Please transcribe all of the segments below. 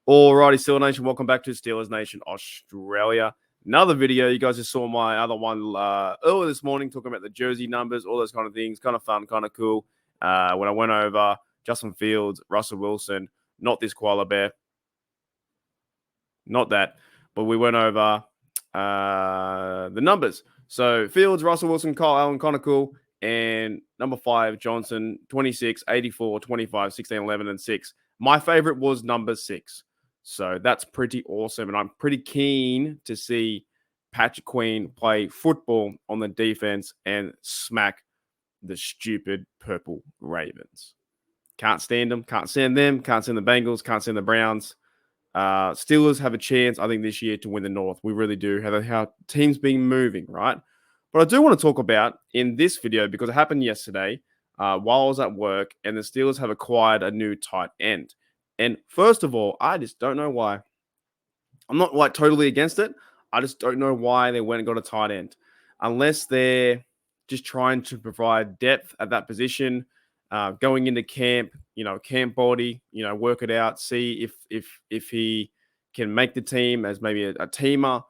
Alrighty, Steelers Nation, welcome back to Steelers Nation Australia. Another video. You guys just saw my other one earlier this morning, talking about the jersey numbers, all those kind of things. Kind of fun, kind of cool. When I went over Justin Fields, Russell Wilson, not this koala bear, not that, but we went over the numbers. So Fields, Russell Wilson, Kyle Allen, kind of cool. And number 5, Johnson, 26, 84, 25, 16, 11, and 6. My favorite was number 6. So that's pretty awesome. And I'm pretty keen to see Patrick Queen play football on the defense and smack the stupid purple Ravens. Can't stand them. Can't stand them. Can't stand the Bengals. Can't stand the Browns. Steelers have a chance, I think, this year to win the North. We really do. How teams been moving, right? But I do want to talk about in this video, because it happened yesterday while I was at work, and the Steelers have acquired a new tight end. And first of all, I just don't know why. I'm not like totally against it. I just don't know why they went and got a tight end. Unless they're just trying to provide depth at that position, going into camp, camp body, work it out, see if he can make the team as maybe a teamer.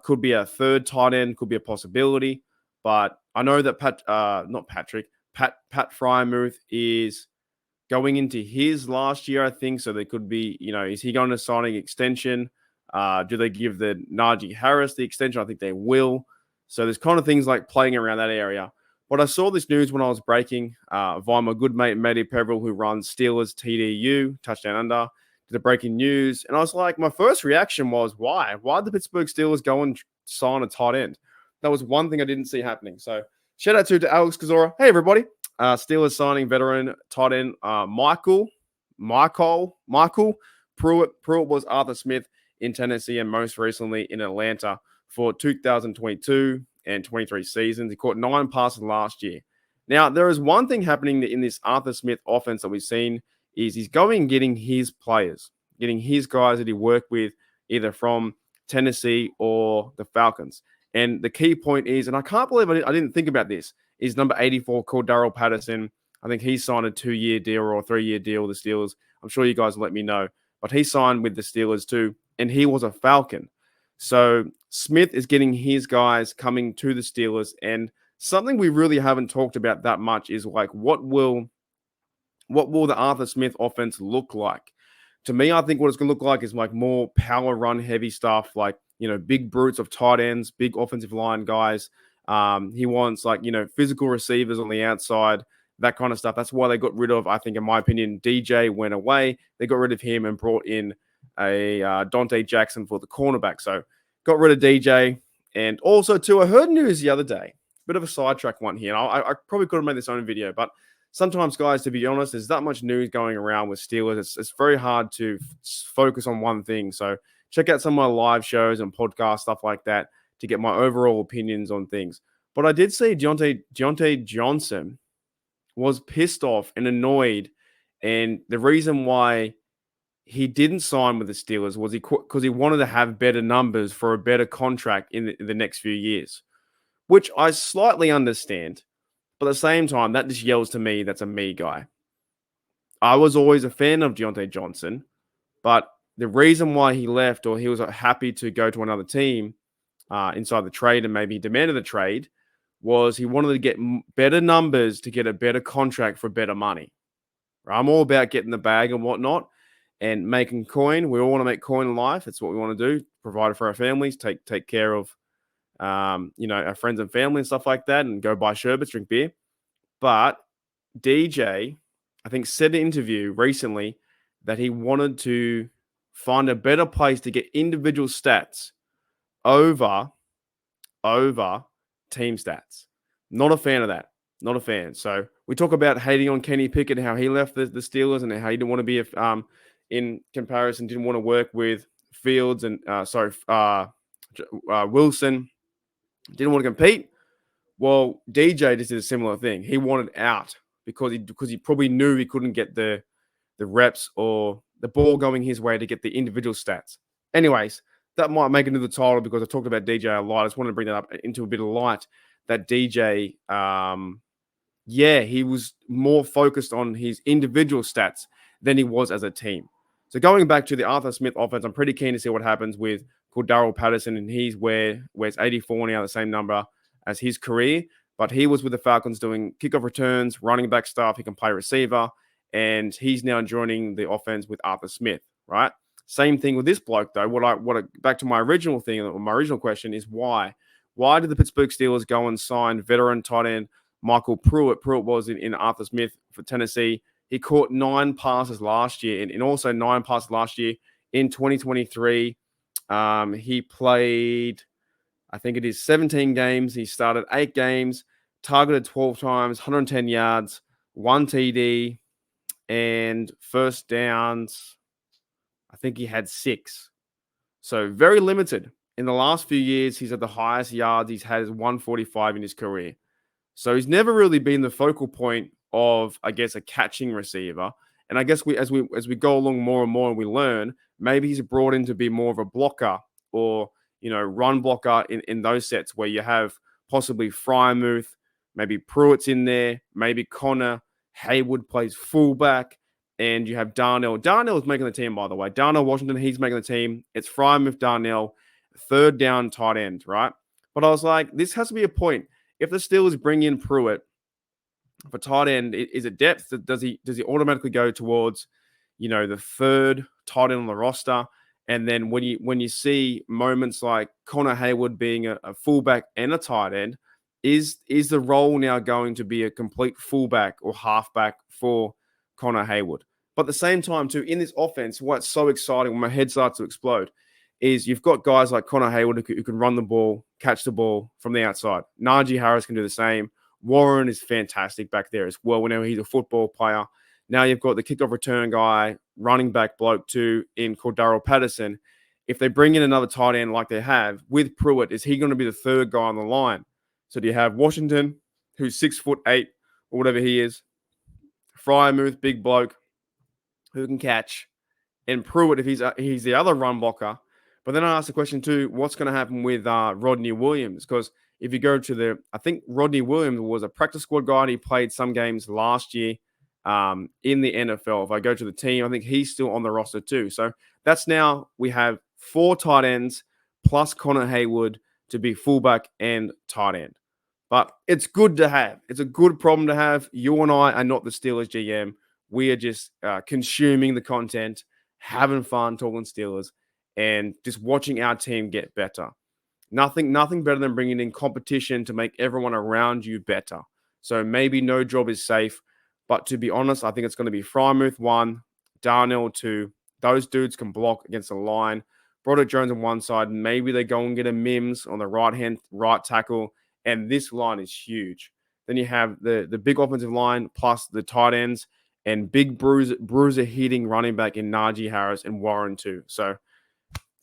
Could be a third tight end, could be a possibility. But I know that Pat Freiermuth is going into his last year, I think. So there could be, is he going to signing extension? Do they give the Najee Harris the extension? I think they will. So there's kind of things like playing around that area. But I saw this news when I was breaking via my good mate, Matty Peverill, who runs Steelers TDU, Touchdown Under, to the breaking news. And I was like, my first reaction was, why? Why did the Pittsburgh Steelers go and sign a tight end? That was one thing I didn't see happening. So shout out to Alex Kazora. Hey, everybody. Steelers signing veteran tight end Mycole. Pruitt was Arthur Smith in Tennessee and most recently in Atlanta for 2022 and 23 seasons. He caught 9 passes last year. Now, there is one thing happening in this Arthur Smith offense that we've seen is he's going and getting his players, getting his guys that he worked with either from Tennessee or the Falcons. And the key point is, and I can't believe I didn't think about this, is number 84 called Darrell Patterson. I think he signed a 2-year deal or a 3-year deal with the Steelers. I'm sure you guys will let me know. But he signed with the Steelers too, and he was a Falcon. So Smith is getting his guys coming to the Steelers. And something we really haven't talked about that much is like, what will the Arthur Smith offense look like? To me, I think what it's going to look like is like more power run heavy stuff, like, big brutes of tight ends, big offensive line guys. He wants like, physical receivers on the outside, that kind of stuff. That's why they got rid of, I think, in my opinion, DJ went away. They got rid of him and brought in a Dante Jackson for the cornerback. So got rid of DJ. And also, too, I heard news the other day, bit of a sidetrack one here. And I probably could have made this own video, but sometimes, guys, to be honest, there's that much news going around with Steelers. It's very hard to focus on one thing. So check out some of my live shows and podcasts, stuff like that, to get my overall opinions on things. But I did see Deontay Johnson was pissed off and annoyed. And the reason why he didn't sign with the Steelers was because he wanted to have better numbers for a better contract in the next few years, which I slightly understand. But at the same time, that just yells to me that's a me guy. I was always a fan of Deontay Johnson, but the reason why he left, or he was happy to go to another team inside the trade and maybe he demanded the trade, was he wanted to get better numbers to get a better contract for better money. I'm all about getting the bag and whatnot and making coin. We all want to make coin in life. It's what we want to do, provide it for our families, take care of our friends and family and stuff like that, and go buy sherbets, drink beer. But DJ, I think, said in an interview recently that he wanted to find a better place to get individual stats over team stats. Not a fan of that. Not a fan. So we talk about hating on Kenny Pickett, how he left the Steelers and how he didn't want to be, in comparison, didn't want to work with Fields and, Wilson. Didn't want to compete. Well, DJ just did a similar thing. He wanted out because he probably knew he couldn't get the reps or the ball going his way to get the individual stats. Anyways, that might make another title because I talked about DJ a lot. I just wanted to bring that up into a bit of light. That DJ, he was more focused on his individual stats than he was as a team. So going back to the Arthur Smith offense, I'm pretty keen to see what happens with Cordero Patterson, and he's wears 84 now, the same number as his career. But he was with the Falcons doing kickoff returns, running back stuff. He can play receiver, and he's now joining the offense with Arthur Smith, right? Same thing with this bloke, though. Back to my original thing, or my original question is why? Why did the Pittsburgh Steelers go and sign veteran tight end Mycole Pruitt? Pruitt was in Arthur Smith for Tennessee. He caught 9 passes last year, and also 9 passes last year in 2023. He played, I think it is 17 games. He started 8 games, targeted 12 times, 110 yards, 1 TD, and first downs, I think he had 6. So very limited. In the last few years, he's at the highest yards he's had is 145 in his career. So he's never really been the focal point of, I guess, a catching receiver. And I guess as we go along more and more and we learn, maybe he's brought in to be more of a blocker or, run blocker in those sets where you have possibly Frymouth, maybe Pruitt's in there, maybe Connor Haywood plays fullback, and you have Darnell. Darnell is making the team, by the way. Darnell Washington, he's making the team. It's Frymouth, Darnell, third down tight end, right? But I was like, this has to be a point. If the Steelers bring in Pruitt for tight end, is it depth? Does he automatically go towards, the third tight end on the roster? And then when you see moments like Connor Haywood being a fullback and a tight end, is the role now going to be a complete fullback or halfback for Connor Haywood? But at the same time, too, in this offense, what's so exciting when my head starts to explode is you've got guys like Connor Haywood who can run the ball, catch the ball from the outside. Najee Harris can do the same. Warren is fantastic back there as well. Whenever he's a football player. Now you've got the kickoff return guy, running back bloke too, in Cordero Patterson. If they bring in another tight end like they have with Pruitt, is he going to be the third guy on the line? So do you have Washington, who's 6'8" or whatever he is, Frymouth, big bloke who can catch, and Pruitt if he's the other run blocker. But then I asked the question too, what's going to happen with Rodney Williams? Because if you go to I think Rodney Williams was a practice squad guy. And he played some games last year in the NFL. If I go to the team, I think he's still on the roster too. So that's now we have 4 tight ends plus Connor Haywood to be fullback and tight end. But it's good to have. It's a good problem to have. You and I are not the Steelers GM. We are just consuming the content, having fun talking Steelers, and just watching our team get better. Nothing better than bringing in competition to make everyone around you better. So maybe no job is safe, but to be honest, I think it's going to be Frymouth 1, Darnell 2. Those dudes can block against the line. Broderick Jones on one side. Maybe they go and get a Mims on the right tackle, and this line is huge. Then you have the big offensive line plus the tight ends and big bruiser hitting running back in Najee Harris and Warren too. So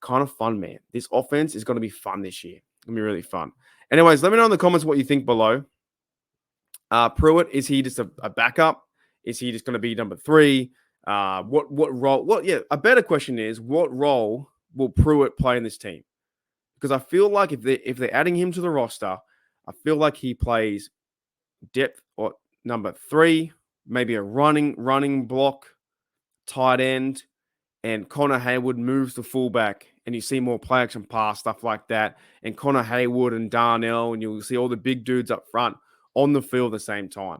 kind of fun, man. This offense is going to be fun this year. It's going to be really fun. Anyways, let me know in the comments what you think below. Pruitt, is he just a backup? Is he just going to be number 3? What role? A better question is, what role will Pruitt play in this team? Because I feel like if they're adding him to the roster, I feel like he plays depth or number 3, maybe a running block, tight end, and Connor Haywood moves to fullback, and you see more play action pass, stuff like that. And Connor Haywood and Darnell, and you'll see all the big dudes up front on the field at the same time.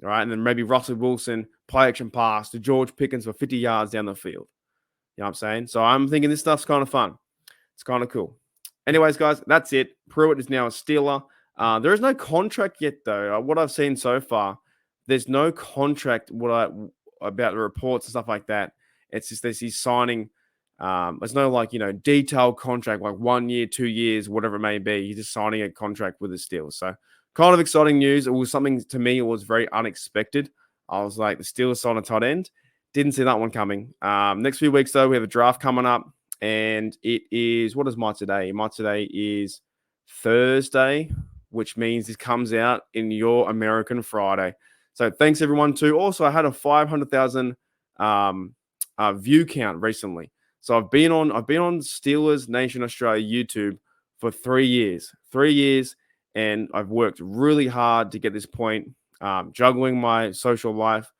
All right. And then maybe Russell Wilson, play action pass to George Pickens for 50 yards down the field. You know what I'm saying? So I'm thinking this stuff's kind of fun. It's kind of cool. Anyways, guys, that's it. Pruitt is now a Steeler. There is no contract yet, though. What I've seen so far, there's no contract about the reports and stuff like that. It's just he's signing. There's no detailed contract, like 1 year, 2 years, whatever it may be. He's just signing a contract with the Steelers. So kind of exciting news. It was something to me, it was very unexpected. I was like, the Steelers signed a tight end. Didn't see that one coming. Next few weeks, though, we have a draft coming up. And it is, what is my today? My today is Thursday, which means this comes out in your American Friday. So thanks, everyone, too. Also, I had a 500,000 view count recently. So I've been on Steelers Nation Australia YouTube for 3 years. 3 years, and I've worked really hard to get this point, juggling my social life,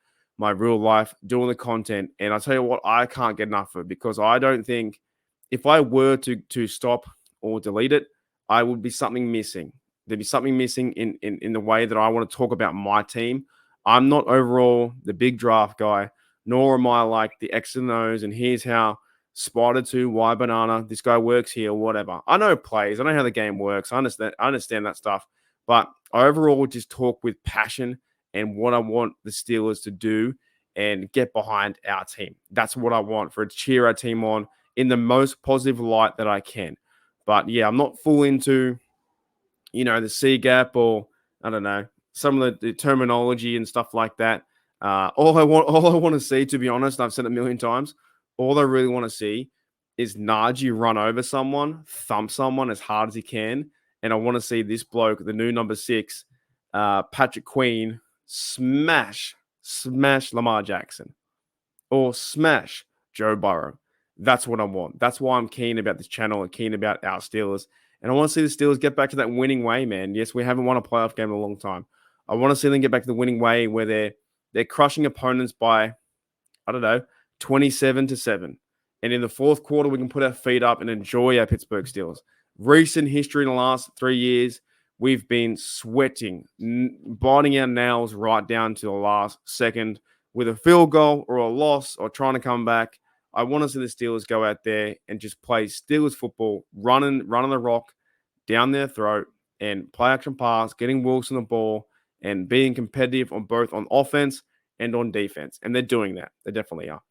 my real life, doing the content. And I tell you what, I can't get enough of it because I don't think if I were to stop or delete it, I would be something missing. There'd be something missing in the way that I want to talk about my team. I'm not overall the big draft guy, nor am I like the X and O's and here's how Spider 2, Y banana, this guy works here, whatever. I know plays, I know how the game works. I understand that stuff. But I overall just talk with passion and what I want the Steelers to do and get behind our team. That's what I want for to cheer our team on in the most positive light that I can. But yeah, I'm not full into, the C gap or I don't know, some of the terminology and stuff like that. All I want to see, to be honest, I've said it a million times, all I really want to see is Najee run over someone, thump someone as hard as he can. And I want to see this bloke, the new number 6, Patrick Queen, smash Lamar Jackson or smash Joe Burrow. That's what I want. That's why I'm keen about this channel and keen about our Steelers. And I want to see the Steelers get back to that winning way, man. Yes, we haven't won a playoff game in a long time. I want to see them get back to the winning way where they're crushing opponents by, I don't know, 27-7. And in the fourth quarter, we can put our feet up and enjoy our Pittsburgh Steelers. Recent history in the last 3 years, we've been sweating, biting our nails right down to the last second with a field goal or a loss or trying to come back. I want to see the Steelers go out there and just play Steelers football, running the rock down their throat and play action pass, getting Wilson the ball and being competitive on both on offense and on defense. And they're doing that. They definitely are.